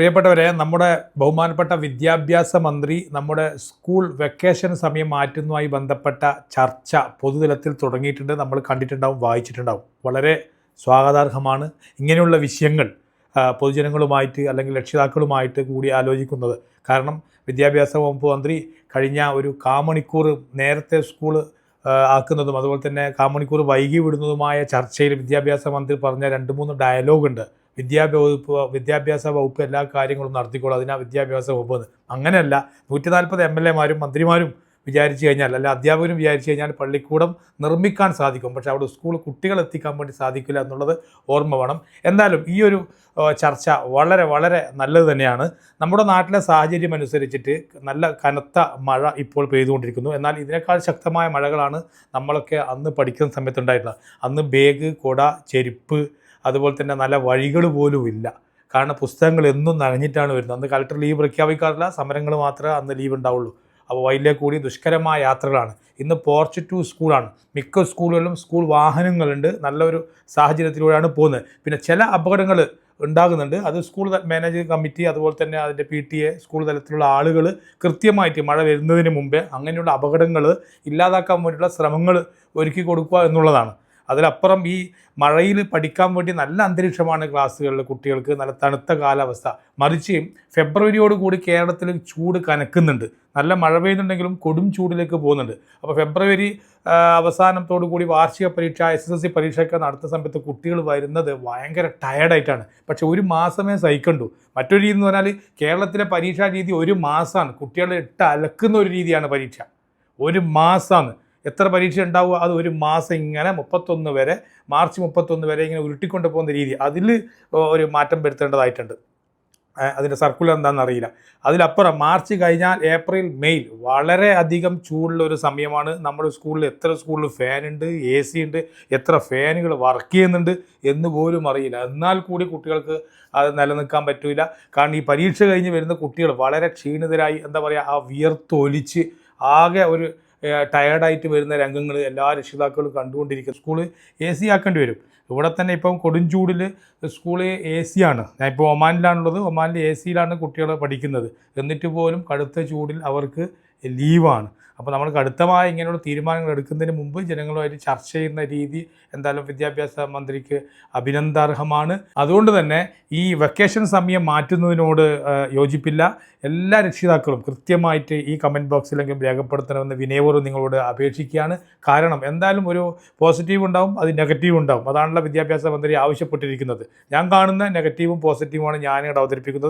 പ്രിയപ്പെട്ടവരെ, നമ്മുടെ ബഹുമാനപ്പെട്ട വിദ്യാഭ്യാസ മന്ത്രി നമ്മുടെ സ്കൂൾ വെക്കേഷൻ സമയം മാറ്റുന്നതുമായി ബന്ധപ്പെട്ട ചർച്ച പൊതുതലത്തിൽ തുടങ്ങിയിട്ടുണ്ട്. നമ്മൾ കണ്ടിട്ടുണ്ടാവും, വായിച്ചിട്ടുണ്ടാവും. വളരെ സ്വാഗതാർഹമാണ് ഇങ്ങനെയുള്ള വിഷയങ്ങൾ പൊതുജനങ്ങളുമായിട്ട് അല്ലെങ്കിൽ രക്ഷിതാക്കളുമായിട്ട് കൂടി ആലോചിക്കുന്നത്. കാരണം വിദ്യാഭ്യാസ വകുപ്പ് മന്ത്രി കഴിഞ്ഞ ഒരു കാമണിക്കൂർ നേരത്തെ സ്കൂൾ ആക്കുന്നതും അതുപോലെ തന്നെ കാമണിക്കൂർ വൈകി വിടുന്നതുമായ ചർച്ചയിൽ വിദ്യാഭ്യാസ മന്ത്രി പറഞ്ഞ 2-3 ഡയലോഗുണ്ട്. വിദ്യാഭ്യാസ വകുപ്പ് എല്ലാ കാര്യങ്ങളും നടത്തിക്കോളും, അതിനാ വിദ്യാഭ്യാസ വകുപ്പ്. അങ്ങനെയല്ല, 140 MLA-മാരും മന്ത്രിമാരും വിചാരിച്ചു കഴിഞ്ഞാൽ, അല്ല അധ്യാപകരും വിചാരിച്ചു കഴിഞ്ഞാൽ പള്ളിക്കൂടം നിർമ്മിക്കാൻ സാധിക്കും. പക്ഷേ അവിടെ സ്കൂൾ കുട്ടികൾ എത്തിക്കാൻ വേണ്ടി സാധിക്കില്ല എന്നുള്ളത് ഓർമ്മ വേണം. എന്തായാലും ഈ ഒരു ചർച്ച വളരെ വളരെ നല്ലത് തന്നെയാണ്. നമ്മുടെ നാട്ടിലെ സാഹചര്യം അനുസരിച്ചിട്ട് നല്ല കനത്ത മഴ ഇപ്പോൾ പെയ്തുകൊണ്ടിരിക്കുന്നു. എന്നാൽ ഇതിനേക്കാൾ ശക്തമായ മഴകളാണ് നമ്മളൊക്കെ അന്ന് പഠിക്കുന്ന സമയത്തുണ്ടായിട്ടുള്ളത്. അന്ന് ബാഗ്, കുട, ചെരുപ്പ്, അതുപോലെ തന്നെ നല്ല വഴികൾ പോലും ഇല്ല. കാരണം പുസ്തകങ്ങൾ എന്നും നനഞ്ഞിട്ടാണ് വരുന്നത്. അന്ന് കളക്ടർ ലീവ് പ്രഖ്യാപിക്കാറില്ല, സമരങ്ങൾ മാത്രമേ അന്ന് ലീവ് ഉണ്ടാവുള്ളൂ. അപ്പോൾ വൈലിലെ കൂടി ദുഷ്കരമായ യാത്രകളാണ്. ഇന്ന് പോർച്ച് ടു സ്കൂളാണ്. മിക്ക സ്കൂളുകളിലും സ്കൂൾ വാഹനങ്ങളുണ്ട്. നല്ലൊരു സാഹചര്യത്തിലൂടെയാണ് പോകുന്നത്. പിന്നെ ചില അപകടങ്ങൾ ഉണ്ടാകുന്നുണ്ട്. അത് സ്കൂൾ മാനേജിംഗ് കമ്മിറ്റി അതുപോലെ തന്നെ അതിൻ്റെ PTA സ്കൂൾ തലത്തിലുള്ള ആളുകൾ കൃത്യമായിട്ട് മഴ വരുന്നതിന് മുമ്പേ അങ്ങനെയുള്ള അപകടങ്ങൾ ഇല്ലാതാക്കാൻ വേണ്ടിയിട്ടുള്ള ശ്രമങ്ങൾ ഒരുക്കി കൊടുക്കുക എന്നുള്ളതാണ്. അതിലപ്പുറം ഈ മഴയിൽ പഠിക്കാൻ വേണ്ടി നല്ല അന്തരീക്ഷമാണ് ക്ലാസ്സുകളിൽ കുട്ടികൾക്ക്, നല്ല തണുത്ത കാലാവസ്ഥ. മറിച്ച് ഫെബ്രുവരിയോടുകൂടി കേരളത്തിൽ ചൂട് കനക്കുന്നുണ്ട്. നല്ല മഴ പെയ്യുന്നുണ്ടെങ്കിലും കൊടും ചൂടിലേക്ക് പോകുന്നുണ്ട്. അപ്പോൾ ഫെബ്രുവരി അവസാനത്തോടു കൂടി വാർഷിക പരീക്ഷ, SSLC പരീക്ഷയൊക്കെ നടത്തുന്ന സമയത്ത് കുട്ടികൾ വരുന്നത് ഭയങ്കര ടയർഡായിട്ടാണ്. പക്ഷെ ഒരു മാസമേ സഹിക്കണ്ടു. മറ്റൊരു രീതി എന്ന് പറഞ്ഞാൽ കേരളത്തിലെ പരീക്ഷാ രീതി ഒരു മാസമാണ്. കുട്ടികളെ ഇട്ട് അലക്കുന്ന ഒരു രീതിയാണ് പരീക്ഷ. ഒരു മാസമാണ്. എത്ര പരീക്ഷ ഉണ്ടാവുക? അത് ഒരു മാസം ഇങ്ങനെ 31 വരെ, മാർച്ച് 31 വരെ ഇങ്ങനെ ഉരുട്ടിക്കൊണ്ട് പോകുന്ന രീതി, അതിൽ ഒരു മാറ്റം വരുത്തേണ്ടതായിട്ടുണ്ട്. അതിൻ്റെ സർക്കുലർ എന്താണെന്ന് അറിയില്ല. അതിലപ്പുറം മാർച്ച് കഴിഞ്ഞാൽ ഏപ്രിൽ, മെയ് വളരെ അധികം ചൂടുള്ള ഒരു സമയമാണ്. നമ്മുടെ സ്കൂളിൽ എത്ര സ്കൂളിൽ ഫാനുണ്ട്, AC ഉണ്ട്, എത്ര ഫാനുകൾ വർക്ക് ചെയ്യുന്നുണ്ട് എന്ന് പോലും അറിയില്ല. എന്നാൽ കൂടി കുട്ടികൾക്ക് അത് നിലനിൽക്കാൻ പറ്റില്ല. കാരണം ഈ പരീക്ഷ കഴിഞ്ഞ് വരുന്ന കുട്ടികൾ വളരെ ക്ഷീണിതരായി, എന്താ പറയുക, ആ വിയർത്തൊലിച്ച് ആകെ ഒരു ടയേർഡായിട്ട് വരുന്ന രംഗങ്ങൾ എല്ലാ രക്ഷിതാക്കളും കണ്ടുകൊണ്ടിരിക്കും. സ്കൂള് AC ആക്കേണ്ടി വരും. ഇവിടെ തന്നെ ഇപ്പം കൊടുംചൂടിൽ സ്കൂള് AC ആണ്. ഞാൻ ഇപ്പോൾ ഒമാനിലാണുള്ളത്. ഒമാനിൽ AC-യിലാണ് കുട്ടികൾ പഠിക്കുന്നത്. എന്നിട്ട് പോലും കടുത്ത ചൂടിൽ അവർക്ക് ലീവാണ്. അപ്പോൾ നമ്മൾ കടുത്തമായ ഇങ്ങനെയുള്ള തീരുമാനങ്ങൾ എടുക്കുന്നതിന് മുമ്പ് ജനങ്ങളുമായിട്ട് ചർച്ച ചെയ്യുന്ന രീതി എന്തായാലും വിദ്യാഭ്യാസ മന്ത്രിക്ക് അഭിനന്ദനാർഹമാണ്. അതുകൊണ്ട് തന്നെ ഈ വെക്കേഷൻ സമയം മാറ്റുന്നതിനോട് യോജിപ്പില്ല. എല്ലാ രക്ഷിതാക്കളും കൃത്യമായിട്ട് ഈ കമൻറ്റ് ബോക്സിലെങ്കിലും രേഖപ്പെടുത്തണമെന്ന് വിനയപൂർവ്വം നിങ്ങളോട് അപേക്ഷിക്കുകയാണ്. കാരണം എന്തായാലും ഒരു പോസിറ്റീവ് ഉണ്ടാവും, അത് നെഗറ്റീവ് ഉണ്ടാവും. അതാണല്ലോ വിദ്യാഭ്യാസ മന്ത്രി ആവശ്യപ്പെട്ടിരിക്കുന്നത്. ഞാൻ കാണുന്ന നെഗറ്റീവും പോസിറ്റീവുമാണ് ഞാനിവിടെ അവതരിപ്പിക്കുന്നത്.